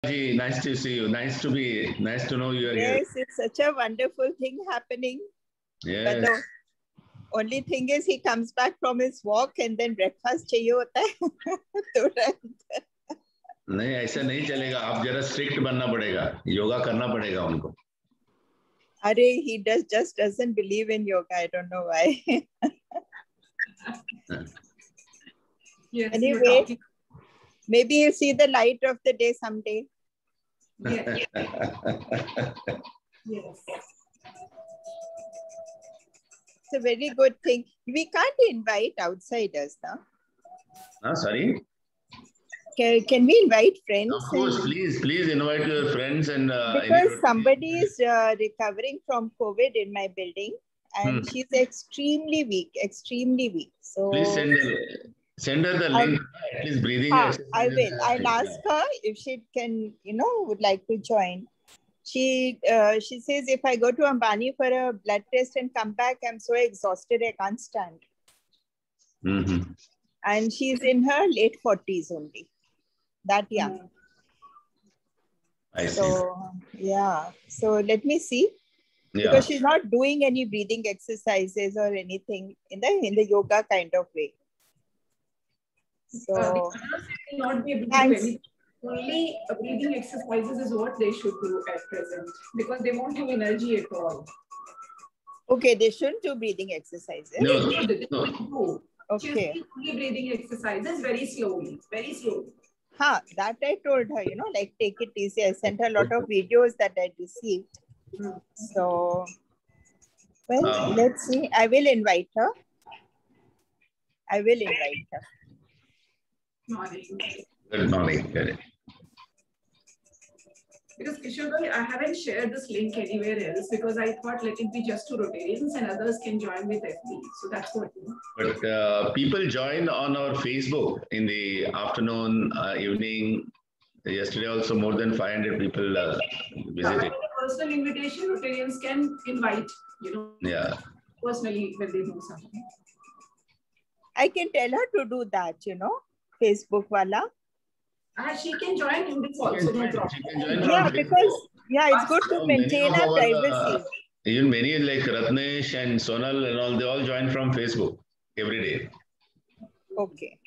Ji, nice to see you. Nice to know you are here. Yes, it's such a wonderful thing happening. Yes. But the only thing is he comes back from his walk and then breakfast चाहिए होता है तुरंत. नहीं, ऐसा नहीं चलेगा. आप जरा स्ट्रिक्ट बनना पड़ेगा. योगा करना पड़ेगा उनको. अरे, he just doesn't believe in yoga. I don't know why. Yes, anyway, maybe you'll see the light of the day someday. Yes. Yes. It's a very good thing. We can't invite outsiders now. Sorry? Can we invite friends? Of course, please invite your friends and because somebody is recovering from COVID in my building, and she's extremely weak. So please send her the link. At least breathing exercise. I will. I'll ask her if she can, would like to join. She says, if I go to Ambani for a blood test and come back, I'm so exhausted, I can't stand. And she's in her late 40s only. That young. I see. So, yeah. So let me see. Yeah. Because she's not doing any breathing exercises or anything in the yoga kind of way. So, not be able to do anything. Only breathing exercises is what they should do at present, because they won't have energy at all. Okay, they shouldn't do breathing exercises. No. Okay. Only breathing exercises very slowly. That I told her, like take it easy. I sent her a lot of videos that I received. So, well, let's see. I will invite her. Good morning. Because Kishore, I haven't shared this link anywhere else because I thought let it be just to Rotarians and others can join with FB. So that's what. But people joined on our Facebook in the afternoon, evening. Yesterday also more than 500 people visited. Personal invitation, Rotarians can invite, Yeah. Personally when they do something. I can tell her to do that, Facebook wala. She can join in this also. Because it's good to maintain our privacy. Even many like Ratnesh and Sonal and all, they all join from Facebook every day. Okay.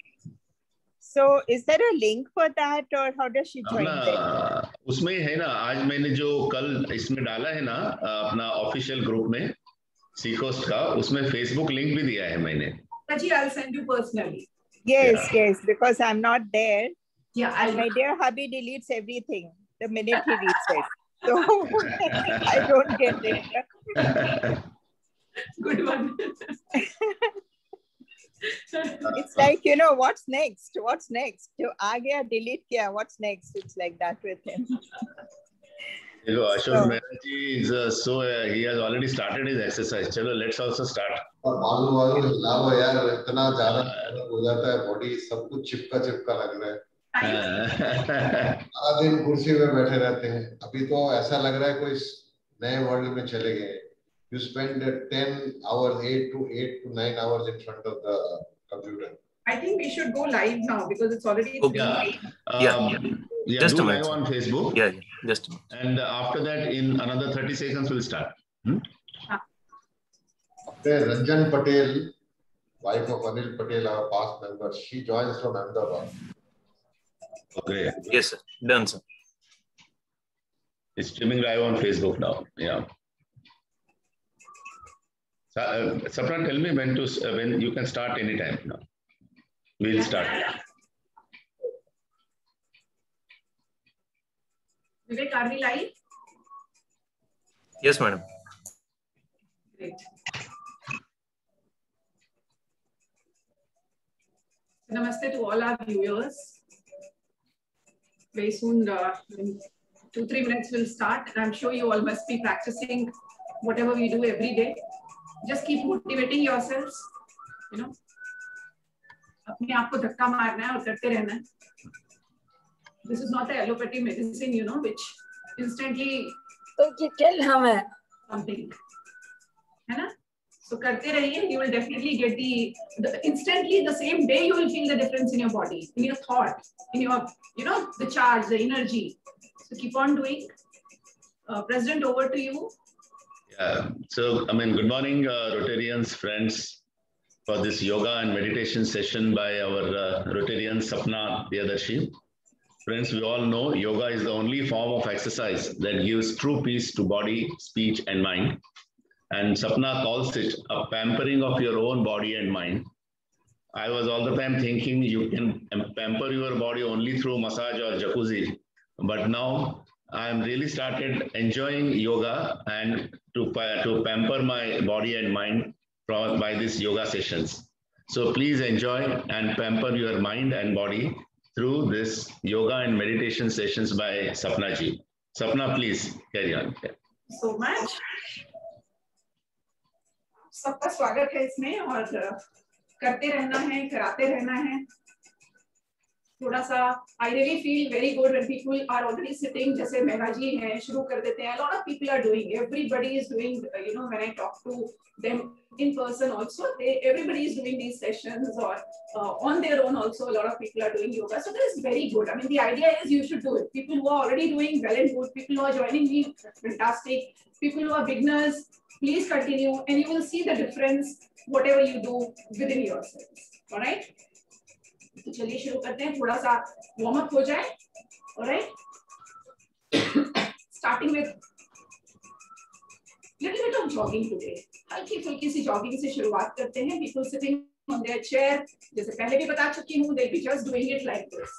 So is there a link for that or how does she join? उसमें है ना, आज मैंने जो कल इसमें डाला है ना अपना ऑफिशियल ग्रुप में सीकोस्ट का, उसमें Facebook लिंक भी दिया है मैंने. I'll send you personally. Yes, because I'm not there. Yeah, my dear hubby deletes everything the minute he reads it. So I don't get it. Good one. It's like, what's next? Jo aa gaya, delete kiya, what's next? It's like that with him. Ashok Mehra ji is he has already started his exercise. Chalo, let's also start. बाजू हिलाओ यार, इतना ज्यादा हो जाता है body, सब कुछ चिपका लग रहा है. सारा दिन कुर्सी में बैठे रहते हैं. अभी तो ऐसा लग रहा है कोई नए वर्ल्ड में चले गए. You spend 10 hours, 8 to 9 hours in front of the computer. I think we should go live now because it's already. Just do live on Facebook. Yeah, just a minute. And after that, in another 30 seconds, we'll start. Ranjan Patel, wife of Anil Patel, our past member, she joins from Ahmedabad. Okay. Yes, sir. Done, sir. It's streaming live on Facebook now. Yeah. Sapna, tell me when you can start anytime now. We'll start. Vivek, are we live? Yes, madam. Great. Namaste to all our viewers. Very soon, in 2-3 minutes, we'll start. And I'm sure you all must be practicing whatever we do every day. Just keep motivating yourselves, अपने आप को धक्का मारना है और करते रहना है. This is not the allopathy medicine, which instantly something, है ना? So करते रहिए. You will definitely get instantly the same day you will feel the difference in your body, in your thought, in your, the charge, the energy. So keep on doing. President, over to you. Yeah. So, good morning, Rotarians, friends, for this yoga and meditation session by our Rotarian Sapna Priyadarshi. Friends, we all know yoga is the only form of exercise that gives true peace to body, speech, and mind. And Sapna calls it a pampering of your own body and mind. I was all the time thinking you can pamper your body only through massage or jacuzzi. But now I am really started enjoying yoga and to pamper my body and mind by these yoga sessions. So please enjoy and pamper your mind and body through this yoga and meditation sessions by Sapna ji. Sapna, please carry on. So much. सबका स्वागत है इसमें और करते रहना है, कराते रहना है. थोड़ा सा I really feel very good when people are already sitting. जैसे मेघा जी हैं, शुरू कर देते हैं. A lot of people are doing. Everybody is doing. When I talk to them in person also, everybody is doing these sessions or on their own also. A lot of people are doing yoga. So that is very good. I mean, the idea is you should do it. People who are already doing well and good. People who are joining me, fantastic. People who are beginners, please continue, and you will see the difference whatever you do within yourselves. All right. तो चलिए शुरू करते हैं. थोड़ा सा warm up हो जाए. Alright, starting with little bit of jogging today. हल्की फुल्की सी जॉगिंग से शुरुआत करते हैं. People sitting on their chair, जैसे पहले भी बता चुकी हूँ, दे be just doing it like this.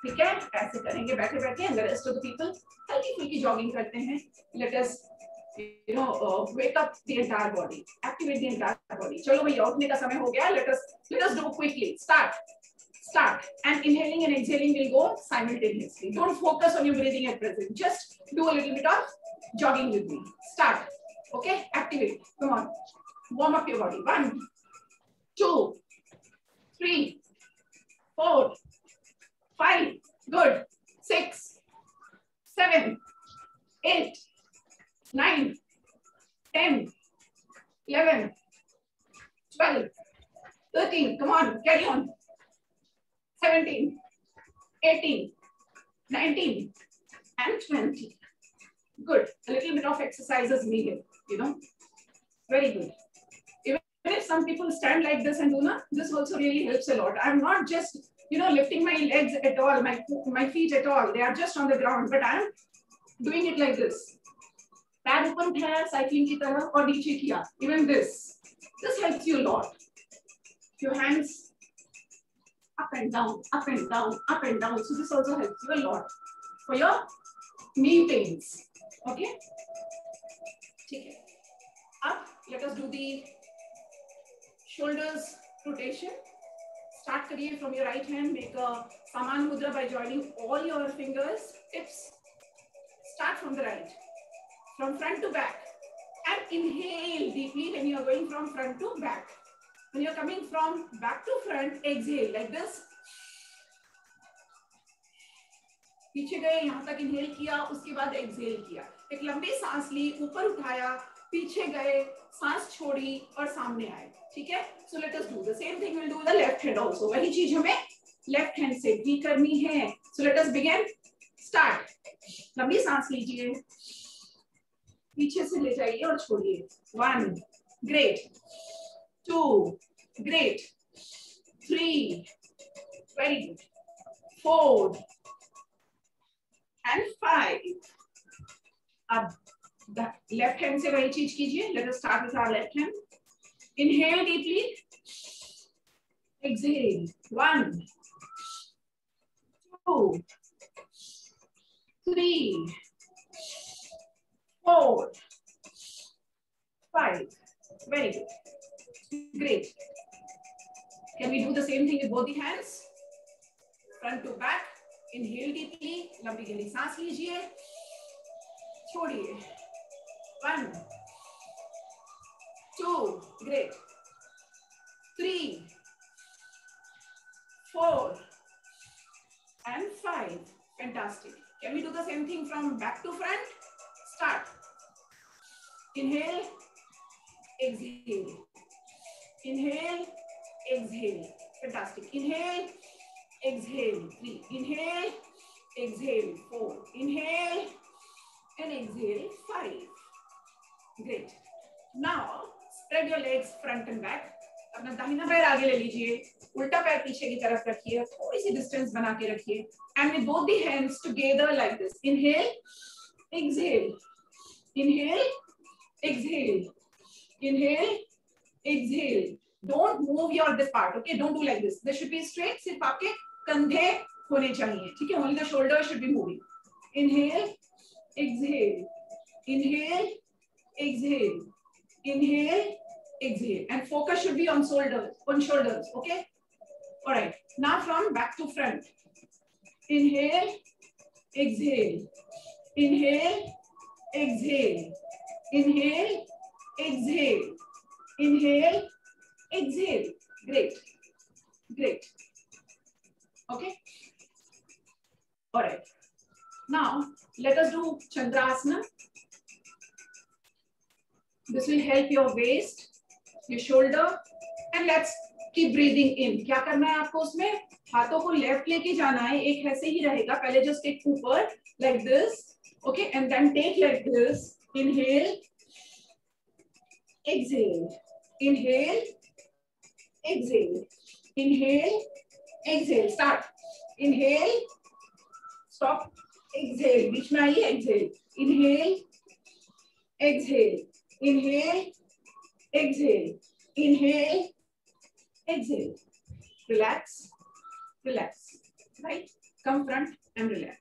ठीक है, ऐसे करेंगे बैठे बैठे. And the rest of the people हल्की फुल्की जॉगिंग करते हैं. Let us wake up the entire body, activate the entire body. चलो भैया, उठने का समय हो गया. Let us do quickly. Start. And inhaling and exhaling will go simultaneously. Don't focus on your breathing at present. Just do a little bit of jogging with me. Start. Okay? Activate. Come on. Warm up your body. 1, 2, 3, 4, 5. Good. 6, 7, 8, 9, 10, 11, 12, 13. Come on. Carry on. 17, 18, 19, and 20. Good. A little bit of exercise is needed, Very good. Even if some people stand like this and do not, this also really helps a lot. I'm not just, lifting my legs at all, my feet at all. They are just on the ground, but I'm doing it like this. पैर ऊपर उठाया cycling की तरह और नीचे किया. Even this. This helps you a lot. Your hands up and down, up and down, up and down. So this also helps you a lot for your knee pains. Okay? Okay. Up. Let us do the shoulders rotation. Start kariye from your right hand. Make a Saman Mudra by joining all your fingers, tips. Start from the right, from front to back, and inhale deeply when you are going from front to back. When you're coming from back to front, exhale like this. पीछे गए, यहाँ तक inhale किया, उसके बाद exhale किया. एक लंबी सांस ली, ऊपर उठाया, पीछे गए, सांस छोड़ी और सामने आए. ठीक है? So let us do the same thing. We'll do with the left hand also. वही चीज हमें left hand से भी करनी है. So let us begin. Start. लंबी सांस लीजिए, पीछे से ले जाइए और छोड़िए. 1, great. 2, great. 3, very good. 4 and 5. अब left hand से वही चीज कीजिए. Let us start with our left hand. Inhale deeply. Exhale. 1, 2, 3, 4, 5. Very good. Great. Can we do the same thing with both the hands? Front to back. Inhale deeply. लंबी गहरी सांस लीजिए. छोड़िए. 1, 2. Great. 3, 4, and 5. Fantastic. Can we do the same thing from back to front? Start. Inhale. Exhale. Inhale, exhale. Fantastic. Inhale, exhale. 3. Inhale, exhale. 4. Inhale, and exhale 5. Great. Now spread your legs front and back. अपना दाहिना पैर आगे ले लीजिए, उल्टा पैर पीछे की तरफ रखिए, थोड़ी सी डिस्टेंस बना के रखिए, and with both the hands together like this. Inhale, exhale, inhale, exhale, inhale, exhale. Don't move your this part, okay? Don't do like this. This should be straight. सिर्फ आपके कंधे होने चाहिए, ठीक है? Only the shoulders should be moving. Inhale, exhale, inhale, exhale, inhale, exhale, and focus should be on shoulders, okay? All right, now from back to front. Inhale, exhale, inhale, exhale, inhale, exhale, inhale, exhale. Great, great. Okay. All right. Now let us do Chandrasana. This will help your waist, your shoulder, and let's keep breathing in. क्या करना है आपको उसमें? हाथों को left लेके जाना है, एक ऐसे ही रहेगा, पहले just take ऊपर like this, okay, and then take like this. Inhale, exhale, inhale, exhale, inhale, exhale. Start. Inhale, stop, exhale. बीच में आइए, exhale. Inhale, exhale. Inhale, exhale, inhale, exhale. Relax, relax, right? Come front and relax.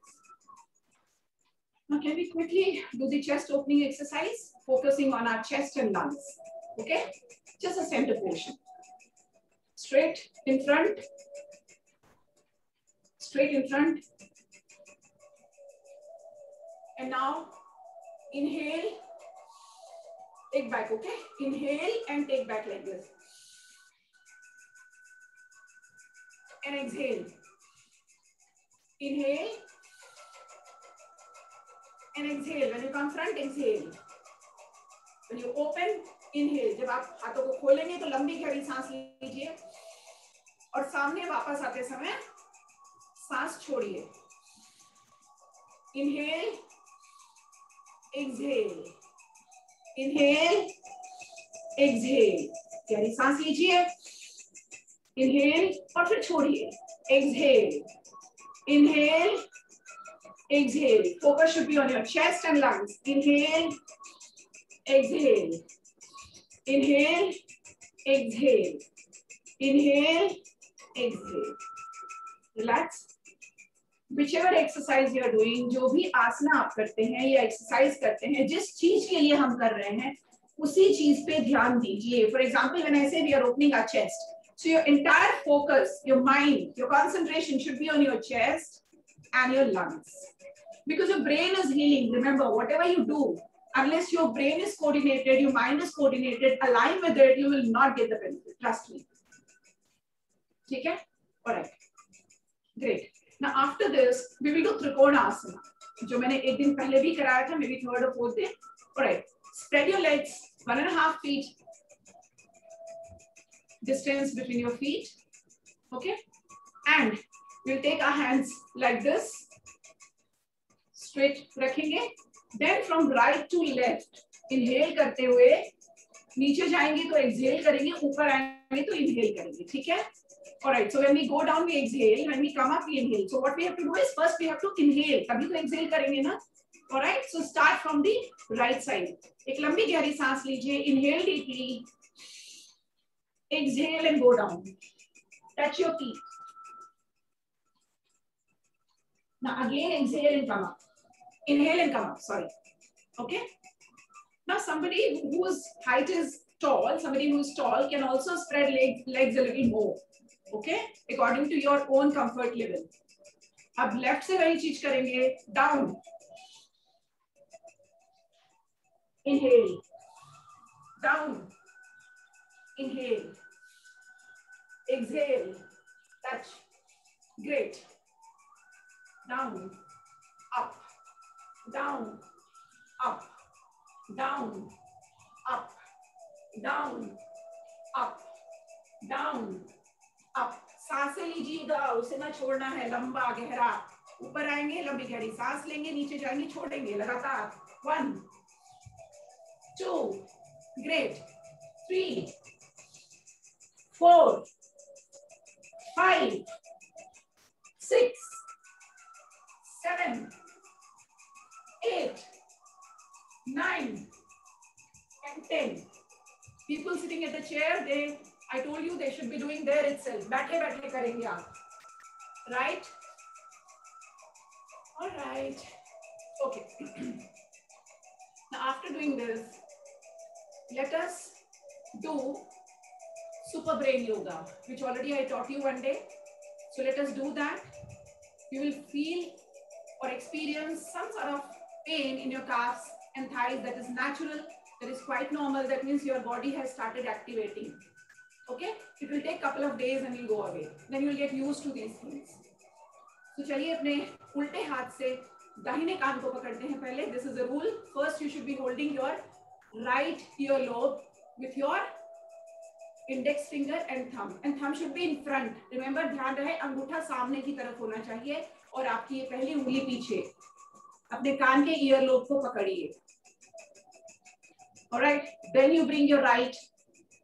Now can we quickly do the chest opening exercise, focusing on our chest and lungs, okay? Just a center portion. Straight in front, straight in front. And now inhale, take back, okay? Inhale and take back like this. And exhale. Inhale. And exhale. When you come front, exhale. When you open, inhale. जब आप हाथों को खोलेंगे तो लंबी गहरी सांस लीजिए और सामने वापस आते समय सांस छोड़िए. Inhale. Exhale. Inhale, exhale. गहरी सांस लीजिए. Inhale और फिर छोड़िए. Exhale. Inhale, exhale. Focus should be on your chest and lungs. Inhale, exhale. Inhale, exhale. Inhale, exhale. Relax. Whichever exercise you are doing, जो भी आसना आप करते हैं या एक्सरसाइज करते हैं, जिस चीज के लिए हम कर रहे हैं उसी चीज पे ध्यान दीजिए. For example, when I say we are opening our chest, so your entire focus, your mind, your concentration should be on your chest and your lungs, because your brain is healing. Remember, whatever you do, unless your brain is coordinated, your mind is coordinated, align with it, you will not get the benefit. Trust me. ठीक है? All right. Great. Now after this, we will do Trikonasana, जो मैंने एक दिन पहले भी कराया था, maybe third or fourth day. All right. Spread your legs 1.5 feet distance between your feet. Okay. And we'll take our hands like this. Straight रखेंगे. Then from right to left, inhale करते हुए नीचे जाएंगे तो exhale करेंगे, ऊपर आएंगे तो inhale करेंगे. ठीक है? All right. So when we go down, we exhale. When we come up, we inhale. So what we have to do is first we have to inhale. तभी तो exhale करेंगे ना. All right. So start from the right side. एक लंबी गहरी सांस लीजिए. Inhale deeply. Exhale and go down. Touch your feet. Now again exhale and come up. Inhale and come up. Sorry. Okay. Now somebody whose height is tall, somebody who is tall can also spread legs a little more. Okay, according to your own comfort level. अब left से वही चीज करेंगे. Down. Inhale. Down. Inhale. Exhale. Touch. Great. Down. Up. Down. Up. Down. Up. Down. Up. Down. अब सांसें लीजिएगा, उसे ना छोड़ना है. लंबा गहरा ऊपर आएंगे, लंबी गहरी सांस लेंगे, नीचे जाएंगे, छोड़ेंगे लगातार. 1, 2, great, 3, 4, 5, 6, 7, 8, 9, and 10. People sitting at the chair, I told you they should be doing there itself. बैठे बैठे करेंगे आप, right? All right. Okay. Now after doing this, let us do super brain yoga, which already I taught you one day. So let us do that. You will feel or experience some sort of pain in your calves and thighs that is natural, that is quite normal. That means your body has started activating. Okay? It will take a couple of days and will go away. Then you will get used to these things. So चलिए अपने उल्टे हाथ से दाहिने कान को पकड़ते हैं पहले. This is the rule. First you should be holding your right earlobe with your index finger and thumb. And thumb should be in front. Remember, ध्यान रहे अंगूठा सामने की तरफ होना चाहिए और आपकी ये पहली उंगली पीछे. अपने कान के ईयरलोब को पकड़िए. Alright, then you bring your right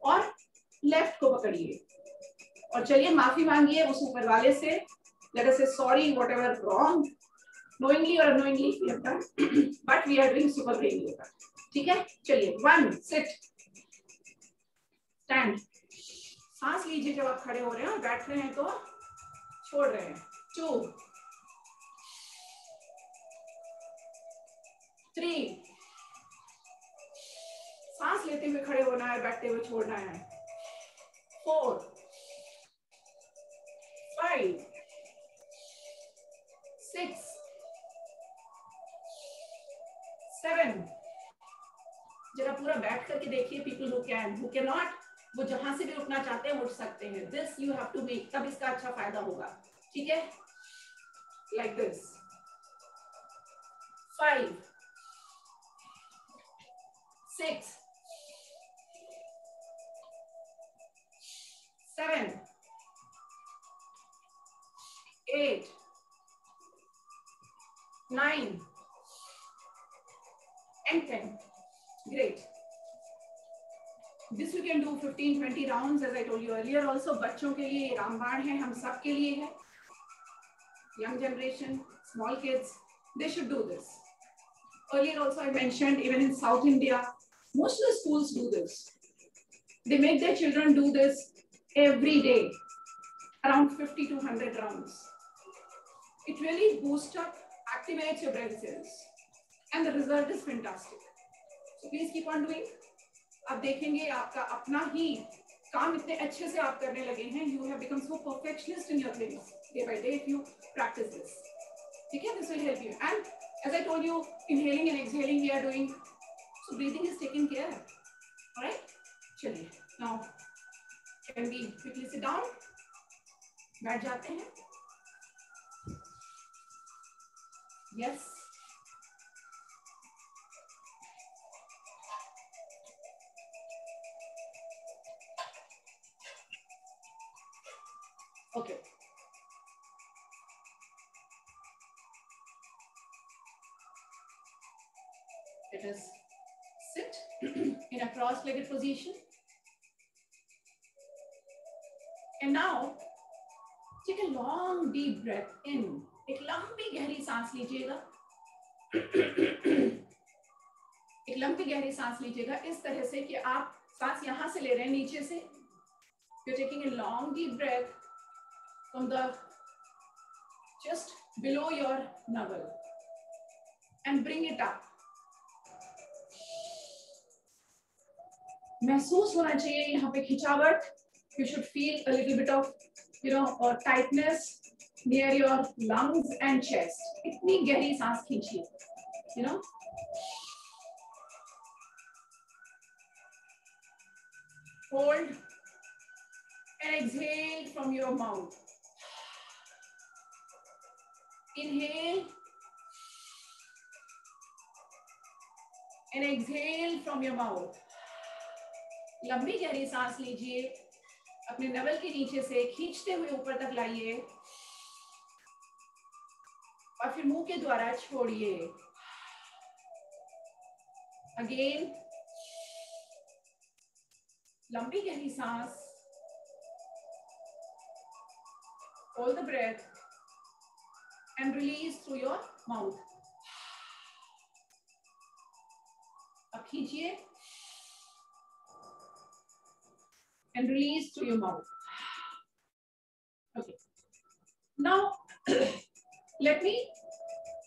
और left को पकड़िए. और चलिए माफी मांगिए उस ऊपर वाले से. Let us say sorry whatever wrong, knowingly or unknowingly we have done, but we are doing super brain yoga. ठीक है? चलिए 1, sit, stand. सांस लीजिए जब आप खड़े हो रहे हैं और बैठ रहे हैं तो छोड़ रहे हैं. 2, 3. सांस लेते हुए खड़े होना है, बैठते हुए छोड़ना है. 4, 5, 6, 7. जरा पूरा बैठ करके देखिए. People who cannot, वो जहां से भी उठना चाहते हैं उठ सकते हैं. This you have to make, तब इसका अच्छा फायदा होगा. ठीक है? Like this. 5, 6, 7, 8, 9, and 10. Great. This you can do 15-20 rounds as I told you earlier. Also बच्चों के लिए रामबाण है, हम सब के लिए है. Young generation, small kids, they should do this. Earlier also I mentioned even in South India, most of the schools do this. They make their children do this every day, around 50 to 100 rounds. It really boosts up, activates your brain cells, and the result is fantastic. So please keep on doing. आप देखेंगे आपका अपना ही काम इतने अच्छे से आप करने लगे हैं. You have become so perfectionist in your things day by day if you practice this. ठीक है? This will help you. And as I told you, inhaling and exhaling we are doing. So breathing is taken care of. All right? चलिए. Now can we quickly sit down? बैठ जाते हैं. Yes. Okay. Let us sit in a cross-legged position. And now, take a long deep breath in. एक लंबी गहरी सांस लीजिएगा. एक लंबी गहरी सांस लीजिएगा इस तरह से कि आप सांस यहां से ले रहे हैं नीचे से. You're taking a long deep breath from the just below your navel and bring it up. महसूस होना चाहिए यहाँ पे खिंचावट. You should feel a little bit of, tightness near your lungs and chest. इतनी गहरी सांस खींचिए. Hold and exhale from your mouth. Inhale and exhale from your mouth. लंबी गहरी सांस लीजिए. अपने नवल के नीचे से खींचते हुए ऊपर तक लाइए और फिर मुंह के द्वारा छोड़िए. Again, लंबी गहरी सांस, hold the breath and release through your mouth. अब खींचिए and release through your mouth. Okay. Now, let me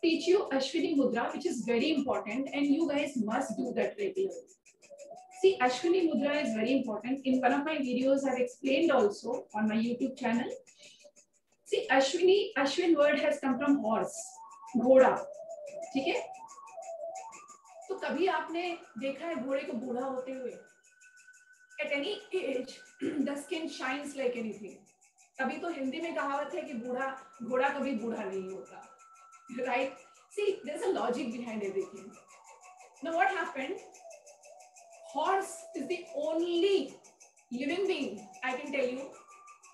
teach you Ashwini Mudra, which is very important, and you guys must do that regularly. See, Ashwini Mudra is very important. In one of my videos, I've explained also on my YouTube channel. See, Ashwin word has come from horse, घोड़ा, ठीक है? तो कभी आपने देखा है घोड़े को बूढ़ा होते हुए? At any age, the skin shines like anything. तभी तो हिंदी में कहावत है कि घोड़ा कभी बूढ़ा नहीं होता, right? See, there's a logic behind everything. Now, what happened? Horse is the only living being, I can tell you,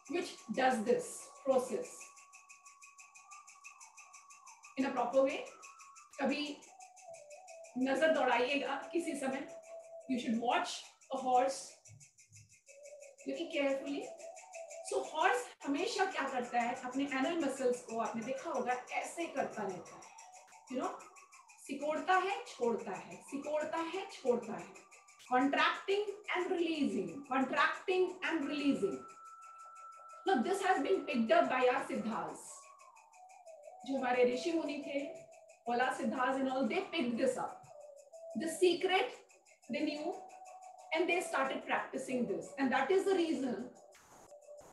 which does this process in a proper way. कभी नजर दौड़ाइएगा किसी समय. You should watch a horse very carefully. So horse हमेशा क्या करता है, अपने anal muscles को आपने देखा होगा ऐसे करता रहता है, you know, सिकोड़ता है छोड़ता है, सिकोड़ता है छोड़ता है, contracting and releasing, contracting and releasing. Now this has been picked up by our siddhas. जो हमारे ऋषि मुनि थे, all our siddhas and all, they picked this up. The secret they knew, and they started practicing this, and that is the reason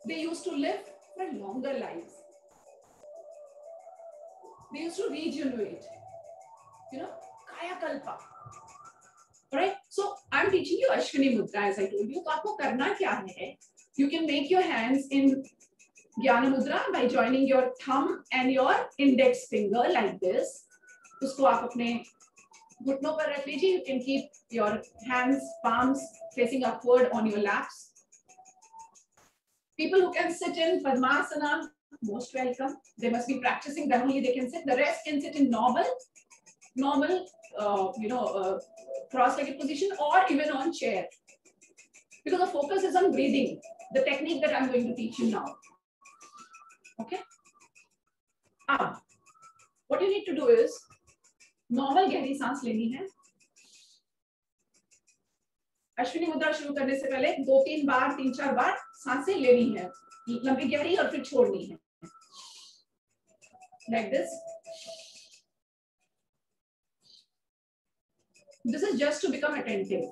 they used to live for longer lives. They used to regenerate, you know, kaya kalpa. Right? So I'm teaching you Ashwini Mudra, as I told you. तो आपको करना क्या है? You can make your hands in Jnana Mudra by joining your thumb and your index finger like this. उसको आप अपने घुटनों पर रख लीजिए. You can keep your hands, palms facing upward on your laps. People who can sit in Padmasana, most welcome. They must be practicing, then only they can sit. The rest can sit in normal, cross-legged position or even on chair. Because the focus is on breathing, the technique that I'm going to teach you now. Okay? What you need to do is, normal गहरी सांस लेनी है. अश्विनी मुद्रा शुरू करने से पहले 2-3 बार, 3-4 बार सांसें लेनी है, लंबी गहरी, और फिर छोड़नी है. Like this. This is just to become attentive.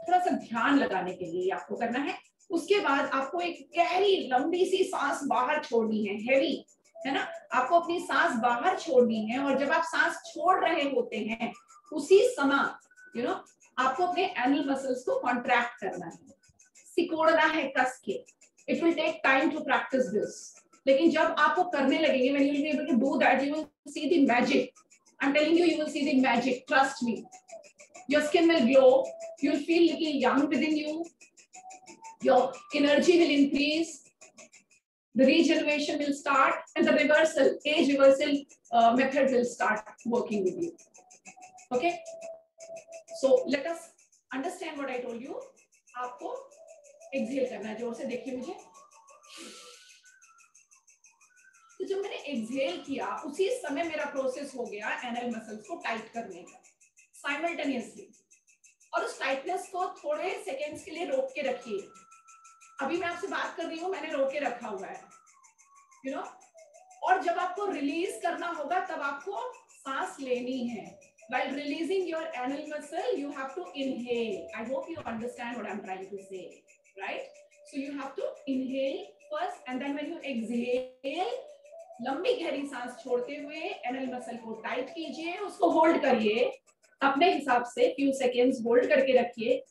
थोड़ा सा ध्यान लगाने के लिए आपको करना है. उसके बाद आपको एक गहरी लंबी सी सांस बाहर छोड़नी है, हेवी, है ना? आपको अपनी सांस बाहर छोड़नी है, और जब आप सांस छोड़ रहे होते हैं उसी समय आपको अपने एनल मसल्स को कॉन्ट्रैक्ट करना है, सिकोड़ना है कस के. It will take time to practise this, लेकिन जब आपको करने लगेंगे, when you will be able to do that, you will see the magic. I'm telling you, you will see the magic. Trust me. Your skin will glow. You will feel little young within you. Your energy will increase. The regeneration will start, and the reversal, age reversal method will start working with you. Okay? So let us understand what I told you. आपको exhale करना है, जोर से देखिए मुझे. तो जब मैंने exhale किया, उसी समय मेरा प्रोसेस हो गया एनल मसल्स को टाइट करने का साइमल्टेनियसली. और उस टाइटनेस को थोड़े सेकेंड्स के लिए रोक के रखिए. अभी मैं आपसे बात कर रही हूँ, मैंने रोक के रखा हुआ है, और जब आपको रिलीज करना होगा तब आपको सांस लेनी है. While releasing your anal muscle, you have to inhale. I hope you understand what I'm trying to say, right? So you have to inhale first, and then when you exhale, लंबी गहरी सांस छोड़ते हुए एनल मसल को tight कीजिए, उसको hold करिए अपने हिसाब से, few seconds होल्ड करके रखिए,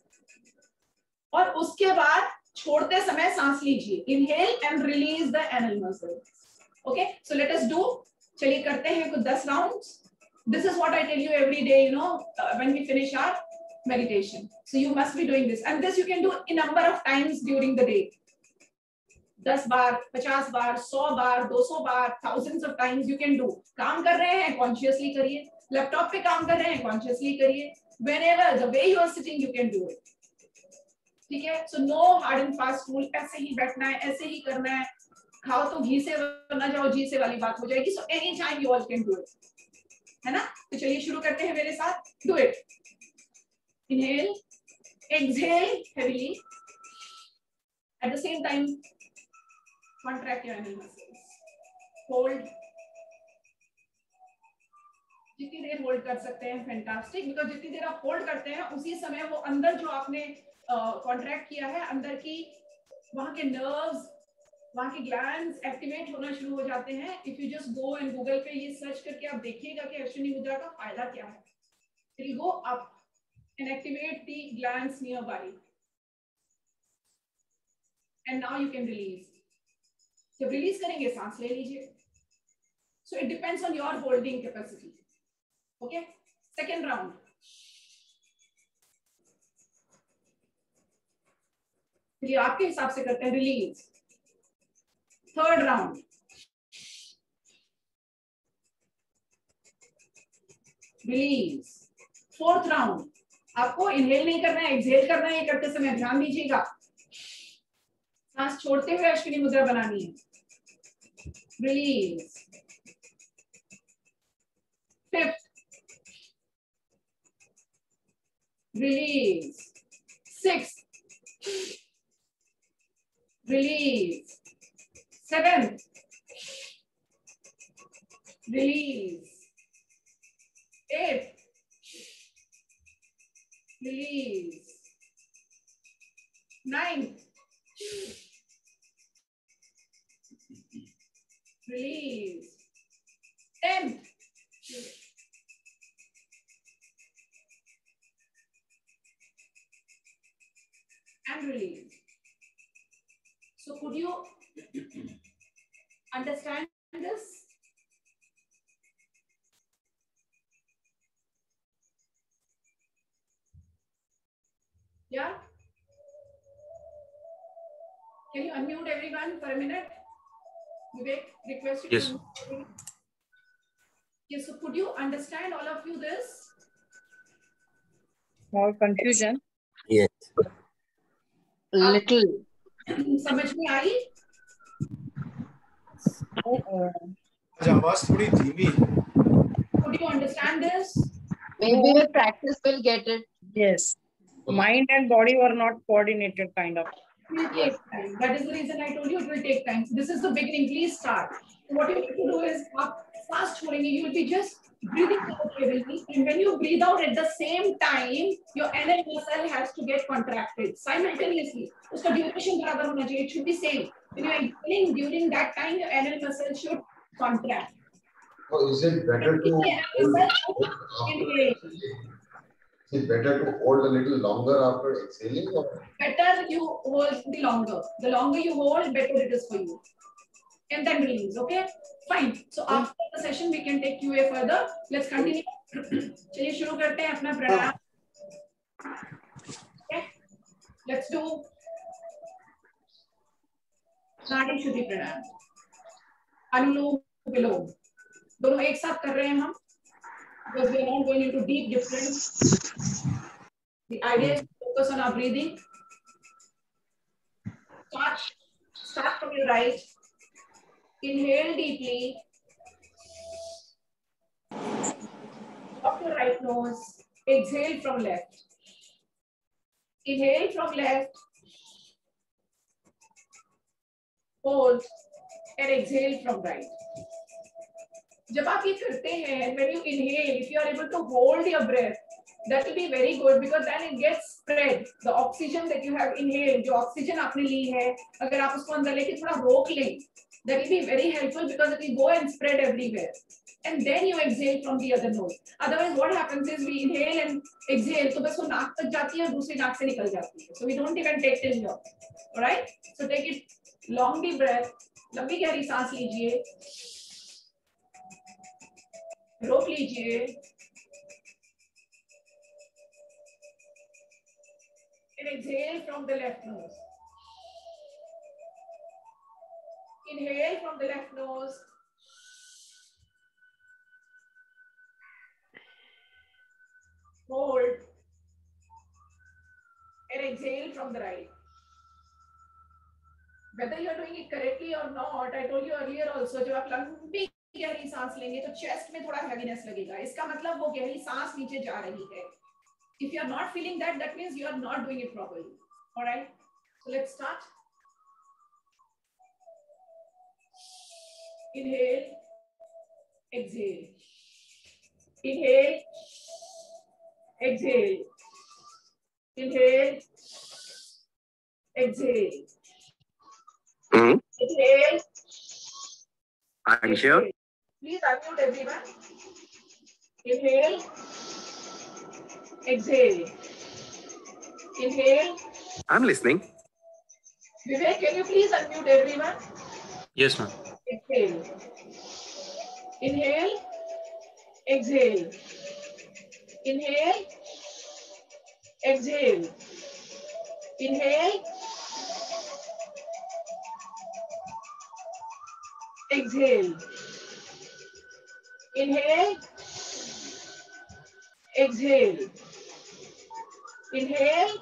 और उसके बाद छोड़ते समय सांस लीजिए. Inhale and release the anal muscle. Okay, so let us do. चलिए करते हैं कुछ 10 rounds. This is what I tell you every day, when we finish our meditation. So you must be doing this, and this you can do a number of times during the day. 10 bar, 50 bar, 100 bar, 200 bar, thousands of times you can do. काम कर रहे हैं, consciously करिए. Laptop पे काम कर रहे हैं, कॉन्शियसली करिए. Whenever the way you are sitting, you can do it. ठीक है. So no hard and fast rule. ऐसे ही बैठना है, ऐसे ही करना है. खाओ तो घी से, ना जाओ जी से वाली बात हो जाएगी. So anytime you all can do it. है ना? तो चलिए शुरू करते हैं मेरे साथ. Do it. Inhale, exhale heavily. At the same time, contract your anal muscles. Hold. जितनी देर होल्ड कर सकते हैं फैंटास्टिक, बिकॉज जितनी देर आप होल्ड करते हैं उसी समय वो अंदर जो आपने कॉन्ट्रैक्ट किया है, अंदर की वहां के नर्व्स, वहां के ग्लैंड्स एक्टिवेट होना शुरू हो जाते हैं. If you just go and Google पे ये सर्च करके आप देखिएगा कि अश्विनी मुद्रा का फायदा क्या है. It will go up and activate the glands near by. And now you can release. जब रिलीज करेंगे सांस ले लीजिए. So it depends on your holding capacity. Okay, second round. चलिए आपके हिसाब से करते हैं. Release. Third round. Release. Fourth round. आपको इनहेल नहीं करना है, एक्सहेल करना है. ये करते समय ध्यान दीजिएगा. सांस छोड़ते हुए अश्विनी मुद्रा बनानी है. Release. Fifth. Release. Sixth. Release. Seventh. Release. Eighth. Release. Ninth. Release. 10th. And release. So could you understand this? Yeah? Can you unmute everyone for a minute? Vivek, request you Yes. to unmute. Yes, so could you understand all of you this? More confusion. Yes. Little. समझ में आई? आवाज थोड़ी धीमी. Could you understand this? Maybe with practice we'll get it. Yes. Mind and body were not coordinated, kind of. It will take time. That is the reason I told you it will take time. This is the beginning. Please start. So what you need to do is, fast छोड़ेंगे. You will be just breathing out heavily, and when you breathe out at the same time, your anal muscle has to get contracted simultaneously. उसका duration बराबर होना चाहिए. It should be same. When you are exhaling, during that time, your anal muscle should contract. So is it better to Inhale. is it better to hold a little longer after exhaling, or Better you hold the longer. The longer you hold, better it is for you. And then release. Okay, fine. So after the session, we can take QA further. Let's continue. चलिए शुरू करते हैं अपना प्राणायाम. Okay, let's do नाड़ी शुद्धि प्राणायाम. अनुलोम विलोम दोनों एक साथ कर रहे हैं हम. Because we are not going into deep difference. The idea is to focus on our breathing. Start from your right. Inhale deeply. Up your right nose. Exhale from left. Inhale from left. Hold and exhale from right. जब आप ये करते हैं, when you inhale, if you are able to hold your breath, that will be very good because then it gets spread. The oxygen that you have inhaled, जो oxygen आपने ली है, अगर आप उसको अंदर लेके थोड़ा रोक लें, that will be very helpful because it will go and spread everywhere. And then you exhale from the other nose. Otherwise, what happens is we inhale and exhale, तो बस वो नाक तक जाती है और दूसरी नाक से निकल जाती है. So we don't even take till here. All right? So take it long deep breath. लंबी गहरी सांस लीजिए. रोक लीजिए. And exhale from the left nose. Inhale from the left nose. from the right. Whether you are doing it correctly or not, I told you earlier also, जब आप लंबी गहरी सांस लेंगे तो चेस्ट में थोड़ा हैवीनेस लगेगा. इसका मतलब वो गहरी सांस नीचे जा रही है. If you are not feeling that, that means you are not doing it properly. All right. So let's start. Inhale, exhale. Inhale, exhale. Inhale, exhale. Inhale. I'm here. Please unmute everyone. Inhale, exhale. Inhale. I'm listening. Vivek, can you please unmute everyone? Yes, ma'am. Exhale. Inhale. Exhale. Inhale. Exhale. Inhale. Exhale. Inhale. Exhale. Inhale.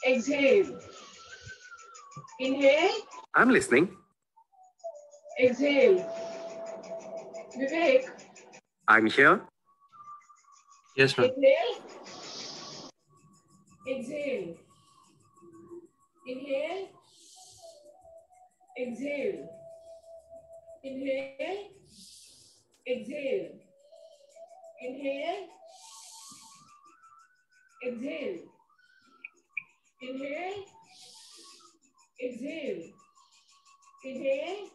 Exhale. Inhale. I'm listening. Exhale. Vivek. I'm here. Yes, ma'am. Inhale. Exhale. Inhale. Exhale. Inhale. Exhale. Inhale. Exhale. Inhale. Exhale. Inhale.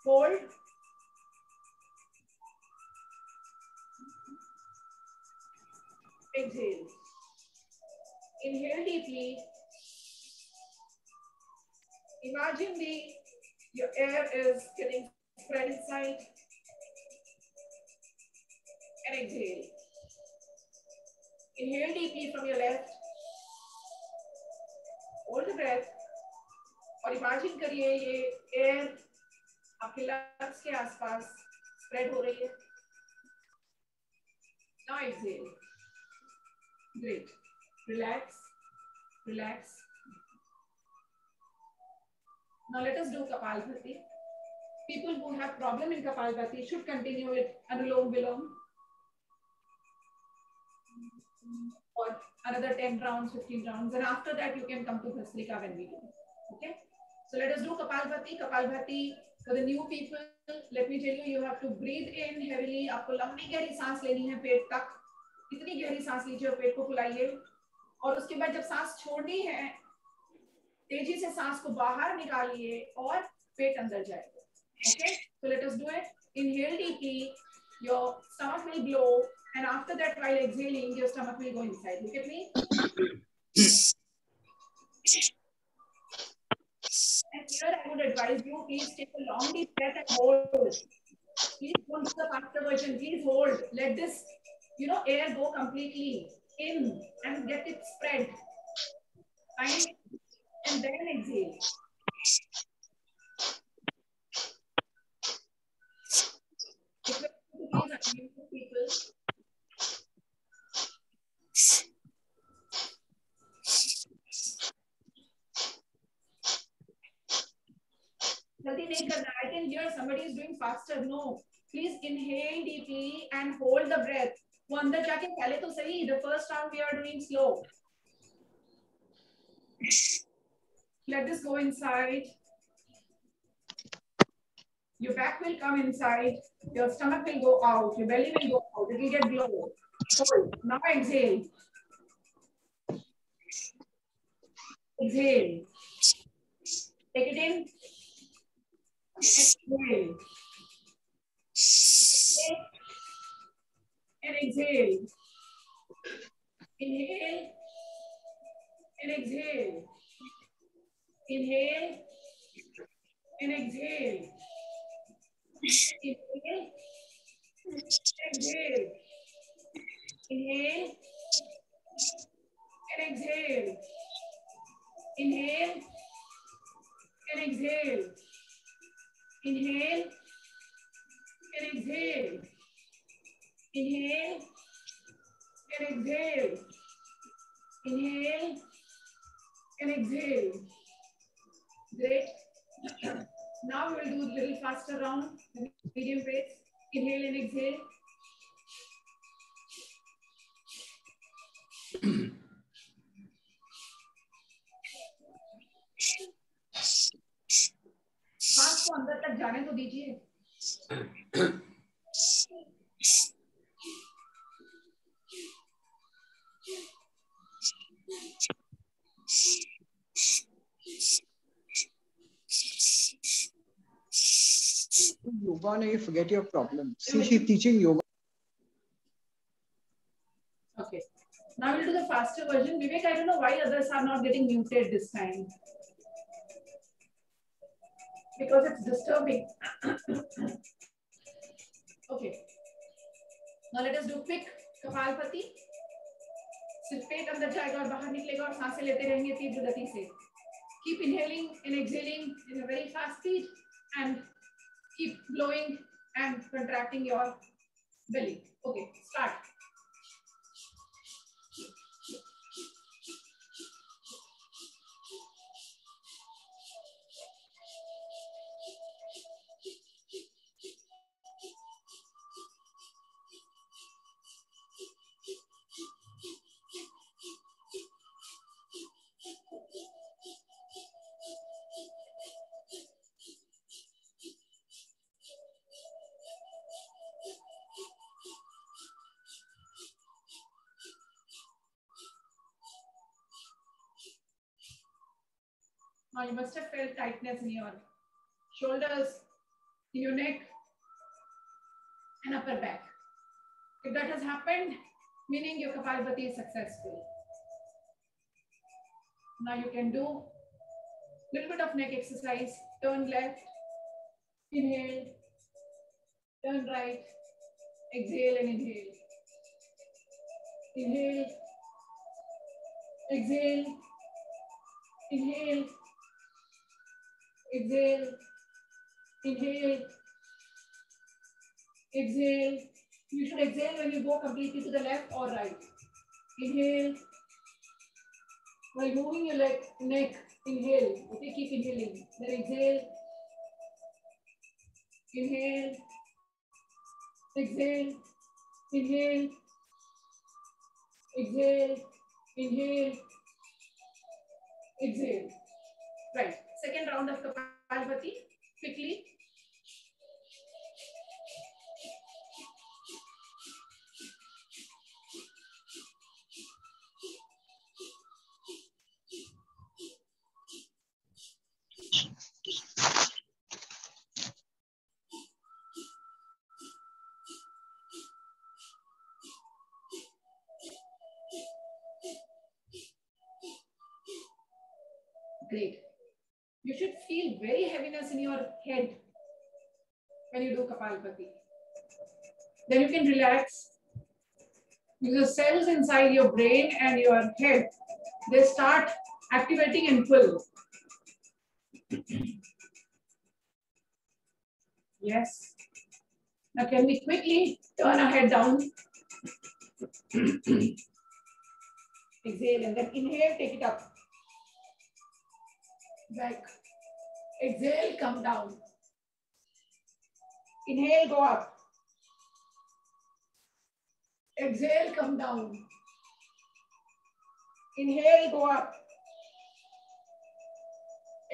Hold. Exhale. Inhale deeply. Imagine your air is getting spread inside. And exhale. Inhale deeply from your left. Hold the breath. और imagine करिए ये air आपके lungs के आसपास spread हो रही है. Now exhale. Great. Relax. Relax. Now let us do Kapalbhati. People who have problem in Kapalbhati should continue with Anulom Vilom for another 10 rounds, 15 rounds, and after that you can come to Bhastrika when we do. Okay? So let us do Kapalbhati. Kapalbhati for the new people. Let me tell you, you have to breathe in heavily. आपको लंबी गहरी सांस लेनी है पेट तक. इतनी गहरी सांस लीजिए और पेट को फुलाइए. और उसके बाद जब सांस छोड़नी है, तेजी से सांस को बाहर निकालिए और पेट अंदर जाएगा. Okay? So let us do it. Inhale deeply. Your stomach will blow. And after that, while exhaling, your stomach will go inside. Look at me. And here I would advise you, please take a long deep breath and hold. Please don't do the faster version. Please hold. Let this, air go completely in and get it spread. Fine? And then exhale. Please unmute people. I can hear somebody is doing faster. No. Please inhale deeply and hold the breath. वो अंदर जाके पहले तो सही. The first round we are doing slow. Let this go inside. Your back will come inside. Your stomach will go out. Your belly will go out. It will get blow. Hold. Now exhale. Exhale. Take it in. Exhale. And exhale. Inhale and exhale. Inhale and exhale. Inhale. Exhale. Inhale and exhale. Inhale and exhale. Inhale and exhale. Inhale and exhale. Inhale and exhale. Great. Now we will do a little faster round, medium pace. Inhale and exhale. सांस को अंदर तक जाने तो दीजिए. Yoga, no, you forget your problem. See, she's teaching yoga. Okay. Now we'll do the faster version. Vivek, I don't know why others are not getting muted this time. Because it's disturbing. Okay. Now let us do quick kapalbhati. सिर्फ पेट अंदर जाएगा और बाहर निकलेगा और सांसें लेते रहेंगे तीव्र गति से. Keep inhaling and exhaling in a very fast speed and keep blowing and contracting your belly. Okay, start. Now you must have felt tightness in your shoulders, in your neck, and upper back. If that has happened, meaning your Kapalbhati is successful. Now you can do a little bit of neck exercise. Turn left, inhale, turn right, exhale and inhale. Inhale, exhale, inhale, exhale, inhale, exhale. You should exhale when you go completely to the left or right. Inhale. While moving your neck, inhale. Okay, keep inhaling. Then exhale. Inhale. Exhale. Inhale. Exhale. Inhale. Exhale. Right. Second round of Kapalbhati. Quickly. Great. You should feel very heaviness in your head when you do Kapalbhati. Then you can relax. Because the cells inside your brain and your head, they start activating and pull. Yes. Now can we quickly turn our head down? Exhale and then inhale, take it up. Back. Exhale, come down. Inhale, go up. Exhale, come down. Inhale, go up.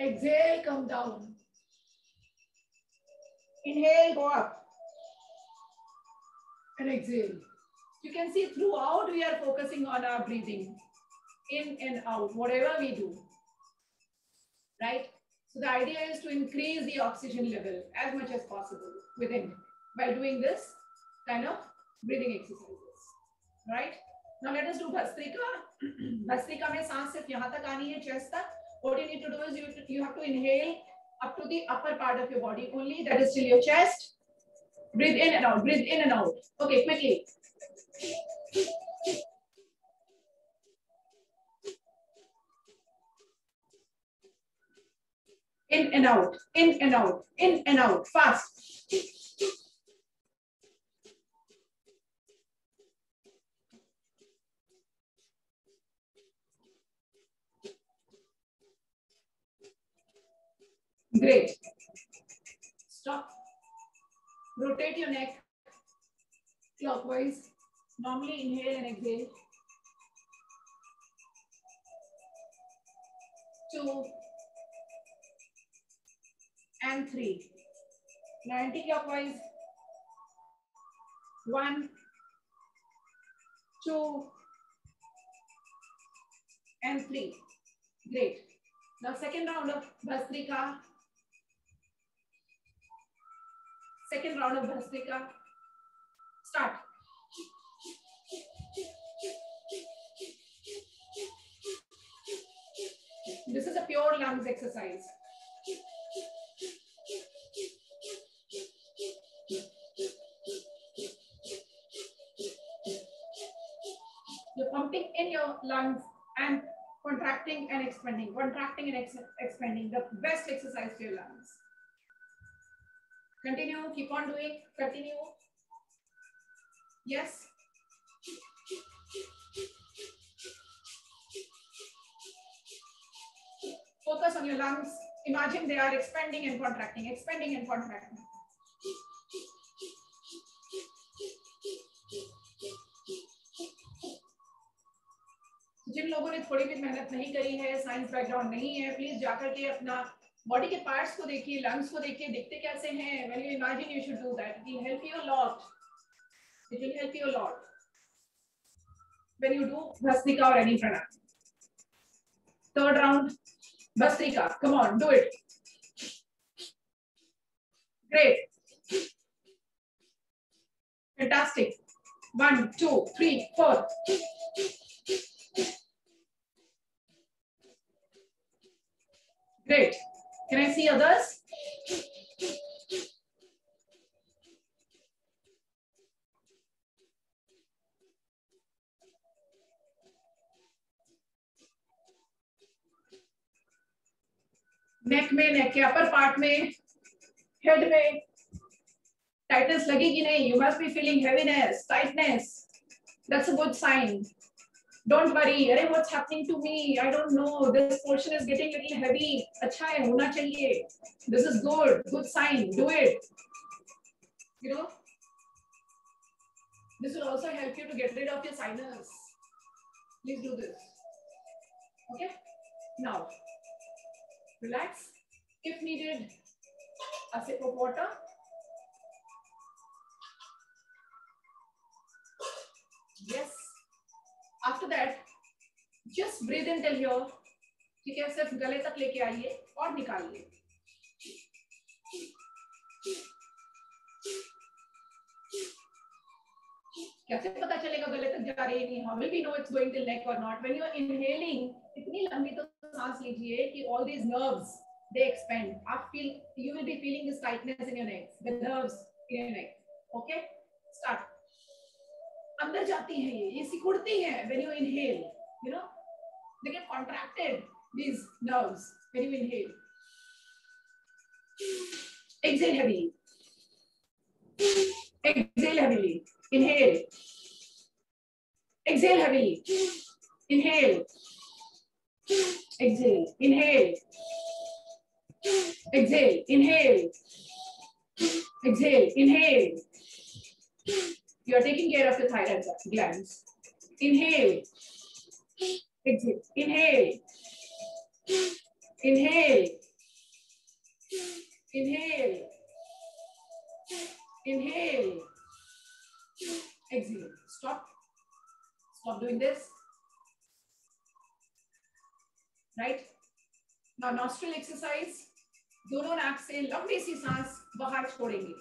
Exhale, come down. Inhale, go up. And exhale. You can see throughout we are focusing on our breathing. In and out, whatever we do. Right? So the idea is to increase the oxygen level as much as possible within by doing this kind of breathing exercises. Right? Now let us do Bhastrika. Bhastrika mein सांस सिर्फ यहाँ तक आनी है, chest तक. What you need to do is you have to inhale up to the upper part of your body only. That is till your chest. Breathe in and out. Breathe in and out. Okay, quickly. In and out. In and out. In and out. Fast. Great. Stop. Rotate your neck clockwise. Normally inhale and exhale. 2 and 3. Now anti-clockwise. 1, 2 and 3. Great. Now second round of Bhastrika. Second round of Bhastrika. Start. This is a pure lungs exercise. You're pumping in your lungs and contracting and expanding, expanding. The best exercise for your lungs. Continue, keep on doing, continue. Yes. Focus on your lungs. Imagine they are expanding and contracting, expanding and contracting. जिन लोगों ने थोड़ी भी मेहनत नहीं करी है, science background नहीं है, प्लीज जाकर के अपना बॉडी के पार्ट्स को देखिए, लंग्स को देखिए, दिखते कैसे हैं. When you imagine, you should do that. It will help you a lot. It will help you a lot when you do Bhastrika or any pranayama. Third round, Bhastrika. Come on, do it. Great. Fantastic. 1, 2, 3, 4. Great. Can I see others? नेक में, नेक के upper part में, head में tightness लगी कि नहीं? You must be feeling heaviness, tightness. That's a good sign. Don't worry. अरे what's happening to me? I don't know. This portion is getting a little heavy. अच्छा है, होना चाहिए. This is good. Good sign. Do it. You know. This will also help you to get rid of your sinus. Please do this. Okay. Now, relax. If needed, a sip of water. Yes. After that, just breathe in till here. ठीक है, सिर्फ गले तक लेके आइए और निकालिए. कैसे पता चलेगा गले तक जा रही है नहीं? How will we know it's going till neck or not? When you are inhaling, इतनी लंबी तो सांस लीजिए कि all these nerves they expand. You will be feeling this tightness in your neck, the nerves in your neck. Okay, start. अंदर जाती हैं ये सिकुड़ती हैं when you inhale, you know, they get contracted, these nerves when you inhale. Exhale heavily. Exhale heavily. Inhale. Exhale heavily. Inhale. Exhale. Inhale. Exhale. Inhale. Exhale. Inhale. You are taking care of the thyroid glands. Inhale. Exhale. Inhale. Inhale. Inhale. Inhale. Exhale. Stop. Stop doing this. Right? Now nostril exercise. दोनों नाक से लंबी सी सांस बाहर छोड़ेंगे.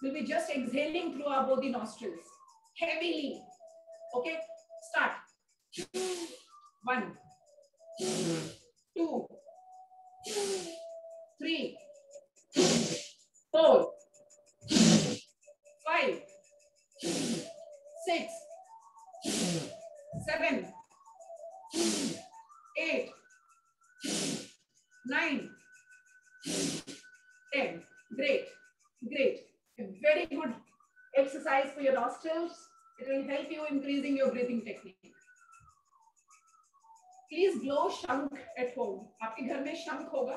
We'll be just exhaling through our both the nostrils. Heavily. Okay? Start. 1, 2, 3, 4, 5, 6, 7, 8, 9, 10. Great. Great. A very good exercise for your nostrils. It will help you increasing your breathing technique. Please blow shank at home. आपके घर में शंख होगा.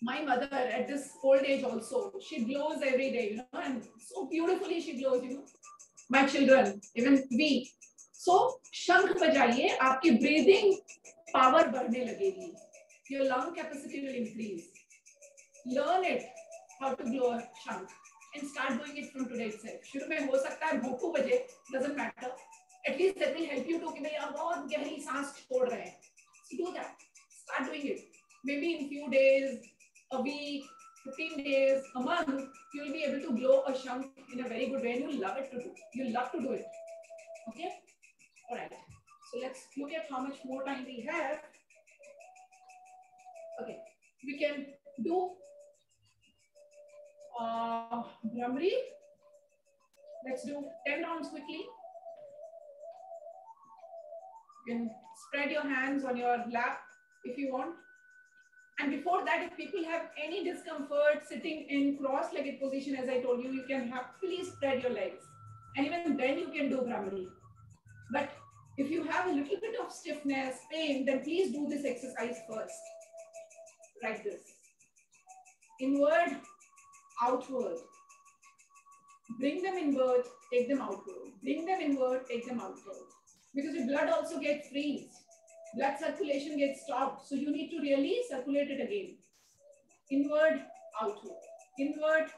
My mother at this old age also, she glows every day, you know, and so beautifully she glows, you know. My children, even we. So, शंख बजाइए, आपकी breathing power बढ़ने लगेगी. Your lung capacity will increase. Learn it how to blow a shank and start doing it from today itself. शुरू में हो सकता है भोंकू बजे, doesn't matter. At least that will help you to कि भाई आप बहुत गहरी सांस छोड़ रहे हैं. So do that. Start doing it. Maybe in few days, a week, 15 days, a month, you will be able to blow a shank in a very good way, and you'll love it to do. You'll love to do it. Okay? All right. So let's look at how much more time we have. Okay. We can do Bhramri. Let's do 10 rounds quickly. You can spread your hands on your lap if you want. And before that, if people have any discomfort sitting in cross-legged position, as I told you, you can happily spread your legs. And even then you can do Bhramri. But if you have a little bit of stiffness, pain, then please do this exercise first. Like this. Inward, outward. Bring them inward, take them outward. Bring them inward, take them outward. Because your blood also gets freezed. Blood circulation gets stopped. So you need to really circulate it again. Inward, outward. Inward,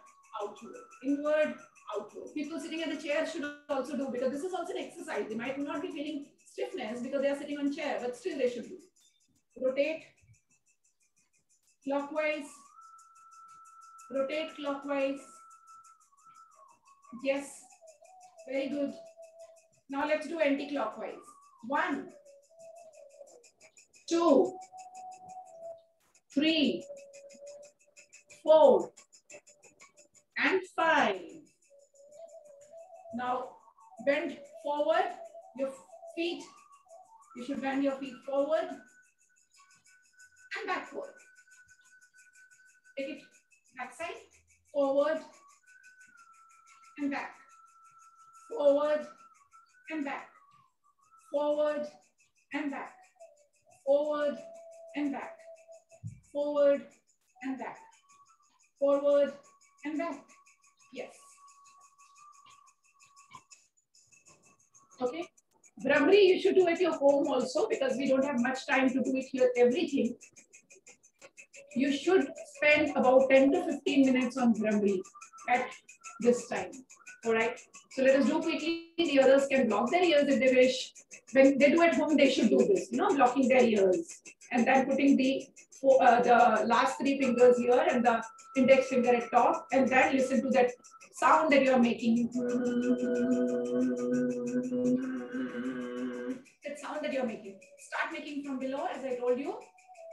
outward. Inward, outward. People sitting in the chair should also do, because this is also an exercise. They might not be feeling stiffness because they are sitting on chair, but still they should do. Rotate clockwise. Rotate clockwise. Yes. Very good. Now let's do anti-clockwise. 1, 2, 3, 4, and 5. Now bend forward your feet. You should bend your feet forward and backward. Take it backside, forward and back, forward and back, forward and back, forward and back, forward and back, forward and back. Yes. Okay. Bhramri, you should do at your home also, because we don't have much time to do it here, everything. You should spend about 10 to 15 minutes on Bhramri at this time. All right. So let us do quickly. The others can block their ears if they wish. When they do at home, they should do this, you know, blocking their ears. And then putting the last 3 fingers here and the index finger at top. And then listen to that sound that you are making. That sound that you are making. Start making from below, as I told you.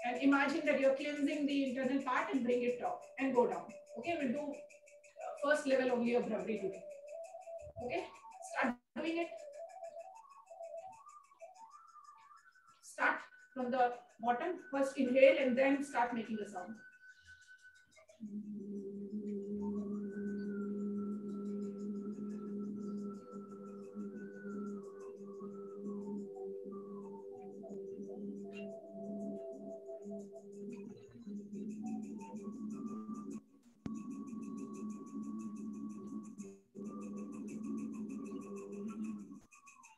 And imagine that you're cleansing the internal part and bring it up and go down. Okay, we'll do first level only of Bhramri today. Okay, start doing it. Start from the bottom. First inhale and then start making the sound.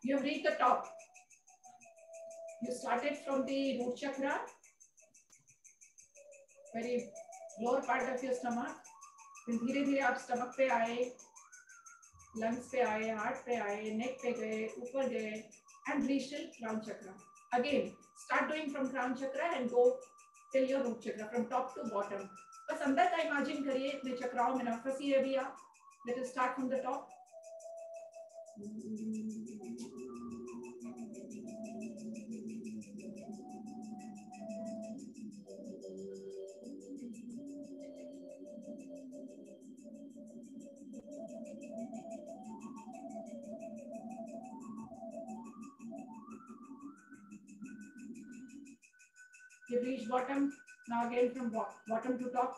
You have reached the top. You started from the root chakra, very lower part of your stomach. फिर धीरे धीरे आप stomach पे आए, lungs पे आए, heart पे आए, neck पे गए, ऊपर गए, and reach till crown chakra. Again, start doing from crown chakra and go till your root chakra, from top to bottom. बस अंदर का imagine करिए, इतने चक्राओं में ना फंसिए अभी आप. Let us start from the top. You've reached bottom. Now again from bottom to top.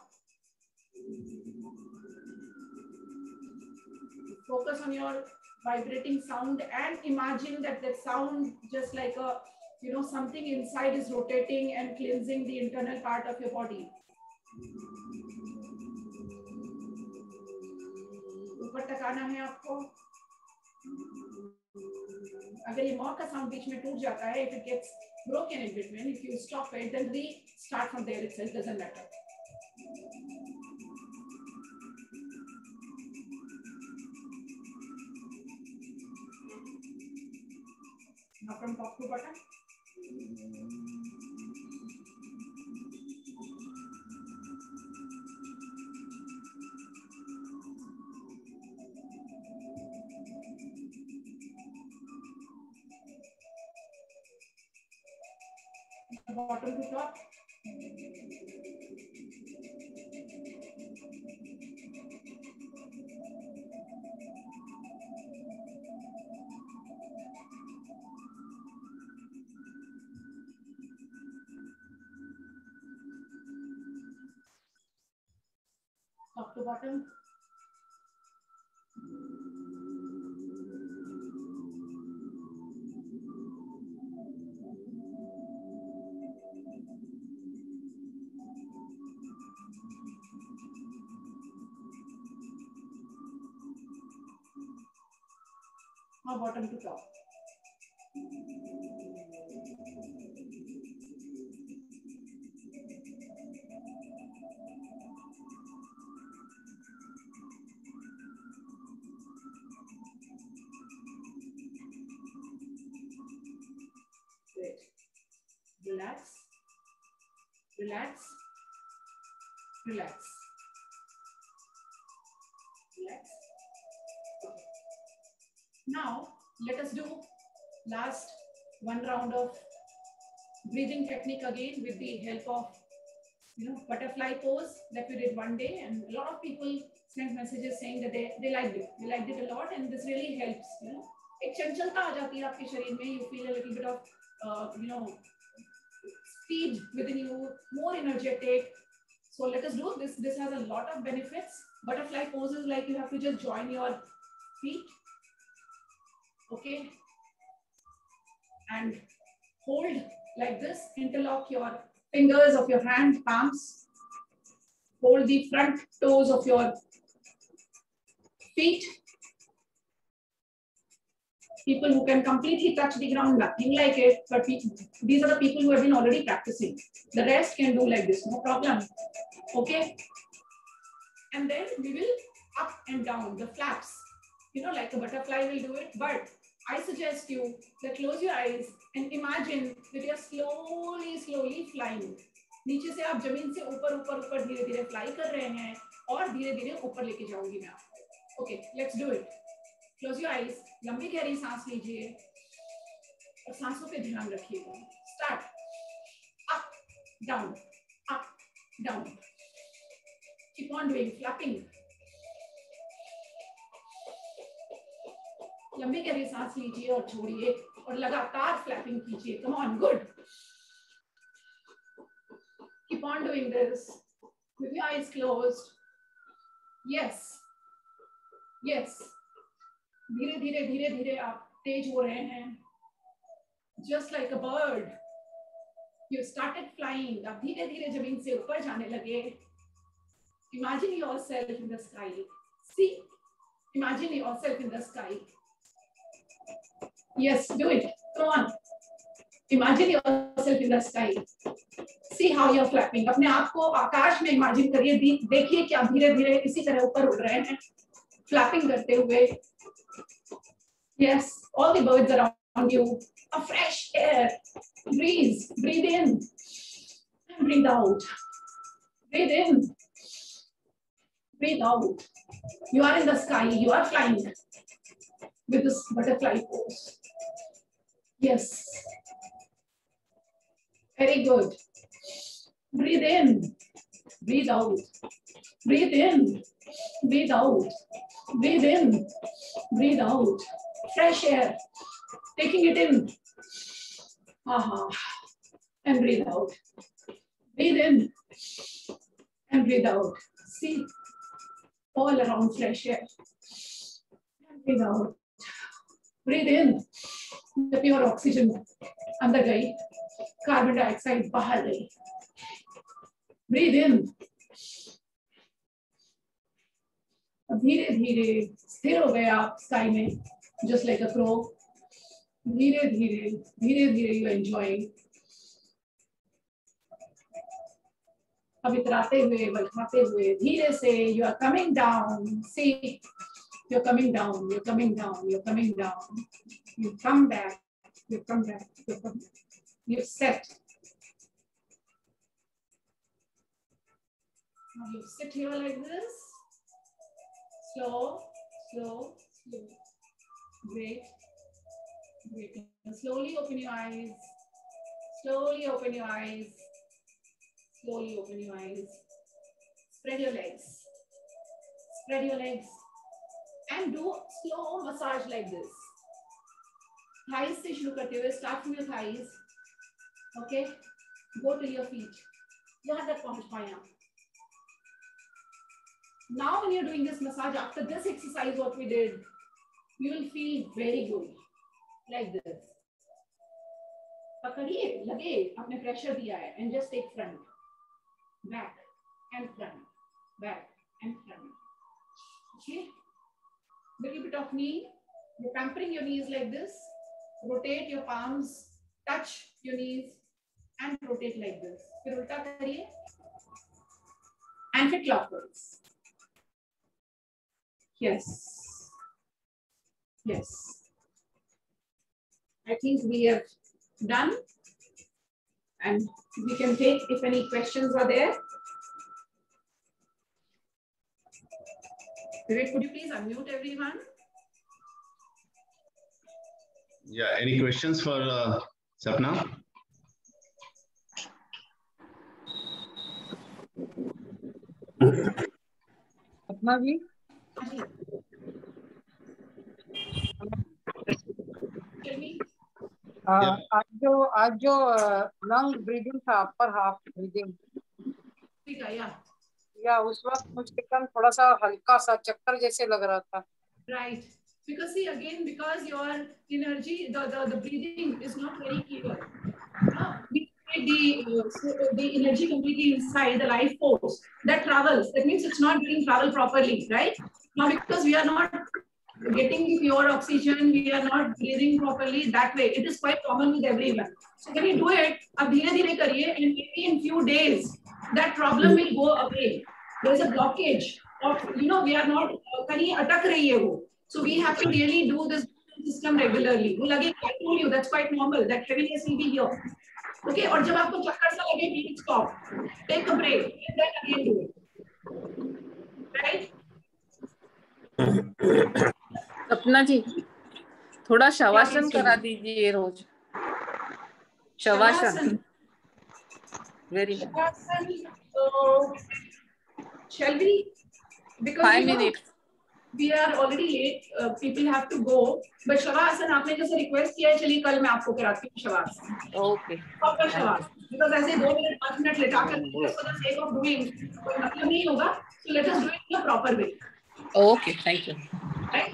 Focus on your vibrating sound and imagine that sound just like a, you know, something inside is rotating and cleansing the internal part of your body. ऊपर तक आना है आपको। अगर ये मॉ का sound बीच में टूट जाता है, if it gets broken in between, if you stop it, then restart from there itself, doesn't matter. Now from top to bottom. Bottom to top. Top to bottom. Now bottom to top. Great. Relax. Relax. Relax. Relax. Okay. Now let us do last one round of breathing technique again with the help of butterfly pose that we did one day, and a lot of people sent messages saying that they liked it a lot, and this really helps. एक चंचलता आ जाती है आपके शरीर में, you feel a little bit of speed within you, more energetic. So let us do this. This has a lot of benefits. Butterfly poses, like you have to just join your feet, okay, and hold like this. Interlock your fingers of your hand palms. Hold the front toes of your feet. People who can completely touch the ground, nothing like it, but these are the people who have been already practicing. The rest can do like this, no problem. Okay. And then we will up and down the flaps, like a butterfly will do it. But I suggest you that close your eyes and imagine that you are slowly flying. नीचे से आप जमीन से ऊपर धीरे धीरे fly कर रहे हैं, और धीरे धीरे ऊपर लेके जाऊंगी मैं आपको. Okay, let's do it. Close your eyes. लंबी गहरी सांस लीजिए और सांसों पे ध्यान रखिएगा. Start. Up, down, up, down. Keep on doing flapping. लंबी गहरी सांस लीजिए और छोड़िए और लगातार फ्लैपिंग कीजिए. Come on, good. Keep on doing this with your eyes closed. Yes. Yes. धीरे धीरे आप तेज हो रहे हैं. Just like a bird. You started flying. आप धीरे धीरे जमीन से ऊपर जाने लगे. Imagine yourself in the sky. See, imagine yourself in the sky. Yes, do it. Come on. Imagine yourself in the sky. See how you're flapping. अपने आप को आकाश में imagine करिए. देखिए कि आप धीरे धीरे इसी तरह ऊपर उड़ रहे हैं, flapping करते हुए. Yes, all the birds around you. A fresh air. Breathe in and breathe out. Breathe in. Breathe out. You are in the sky. You are flying with this butterfly pose. Yes. Very good. Breathe in. Breathe out. Breathe in. Breathe out. Breathe in. Breathe out. Fresh air. Taking it in. And breathe out. Breathe in and breathe out. See, all around fresh air. And breathe out. Breathe in. The pure oxygen अंदर गई, carbon dioxide बाहर गई. Breathe in अब धीरे धीरे स्थिर हो गए आप स्काई में, जस्ट लाइक अ क्रो. धीरे धीरे यू एंजॉयिंग. अब इतराते हुए, बलखाते हुए, धीरे से you are coming down. See, you're coming down, you're coming down, you're coming down. You come back, you come back, you come back. You set. Now you sit here like this. Slow, slow, slow. Great, great. Now slowly open your eyes. Slowly open your eyes. Slowly open your eyes. Spread your legs. Spread your legs. And do slow massage like this. Thighs से शुरू करते हुए, start from your thighs. Okay, go to your feet. यहाँ तक पहुँच पाए आप. Now when you're doing this massage, after this exercise what we did, you will feel very good, like this. पकड़िए, लगे, आपने pressure दिया है, and just take front, back, and front, back, and front. Okay. Little bit of knee. You're pampering your knees like this. Rotate your palms, touch your knees, and rotate like this. फिर उल्टा करिए. And fit clockwise. Yes. Yes. I think we have done. And we can take if any questions are there. Vivek, could you please unmute everyone? Yeah, any questions for Sapna? अपना भी आज जो lung breathing था, upper half breathing, या उस वक्त मुझे एकदम थोड़ा सा हल्का सा चक्कर जैसे लग रहा था. Right. Because see again, because your energy, the breathing is not very clear. We create the energy completely inside, the life force that travels. That means it's not being travel properly, right? Now because we are not getting the pure oxygen, we are not breathing properly that way. It is quite common with everyone. So when you do it, अब धीरे-धीरे करिए, and maybe in few days that problem will go away. There is a blockage of, we are not कहीं अटक रही है वो. So we have to really do this system regularly. वो लगे, I told you that's quite normal. That heaviness will be here. Okay, और जब आपको चक्कर सा लगे, please stop, take a break, and then again do it. Right? सपना जी, थोड़ा शवासन करा दीजिए रोज. Shavasana. Very nice. So, shall we? Because 5 minutes. We are already late. People have to go. But shavasana आपने जैसे request किया है, चलिए कल मैं आपको कराती हूँ shavasana. Okay. Proper shavasana. Because ऐसे 2 मिनट 5 मिनट लेटा कर for the sake of doing कोई मतलब नहीं होगा. So let us do it in a proper way. Okay, thank you. Right?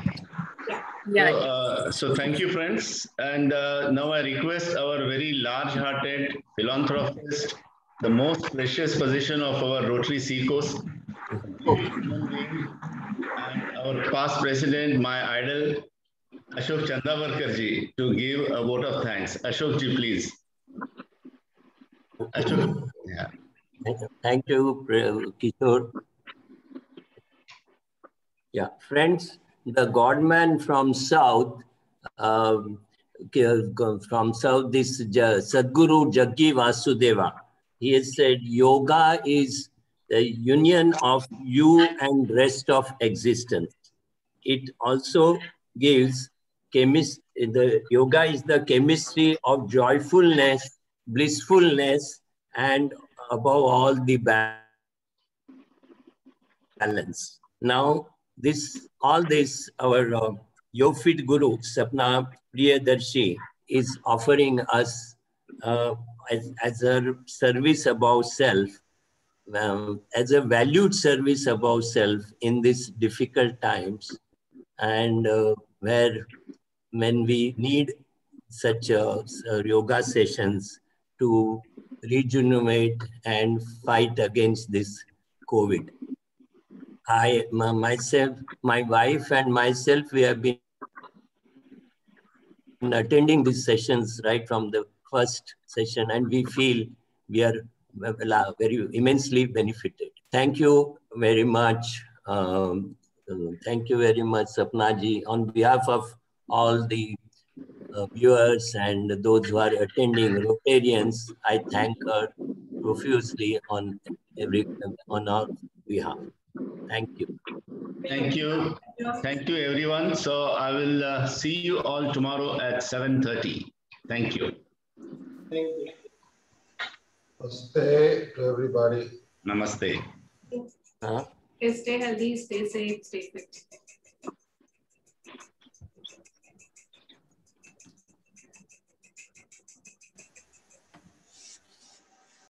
Yeah. So thank you, friends. And now I request our very large-hearted philanthropist, the most precious possession of our Rotary Seacoast, human being, and our past president, my idol, Ashok Chandavarkar ji, to give a vote of thanks. Ashok ji, please. Ashok. Yeah. Thank you, Kishore. Yeah, friends, the Godman from South, this Sadhguru Jaggi Vasudeva, he has said, yoga is the union of you and rest of existence. It also gives the yoga is the chemistry of joyfulness, blissfulness, and above all the balance. Now, all this, our Yogfit Guru, Sapna Priyadarshi, is offering us as a service above self, as a valued service above self in these difficult times, and when we need such yoga sessions to rejuvenate and fight against this COVID. myself, my wife and myself, we have been attending these sessions right from the first session, and we feel we are very immensely benefited. Thank you very much. Thank you very much, Sapna ji. On behalf of all the viewers and those who are attending, Rotarians, I thank her profusely on our behalf. Thank you. Thank you. Thank you, everyone. So I will see you all tomorrow at 7:30. Thank you. Thank you. Namaste to everybody. Namaste. Stay healthy, stay safe, stay fit.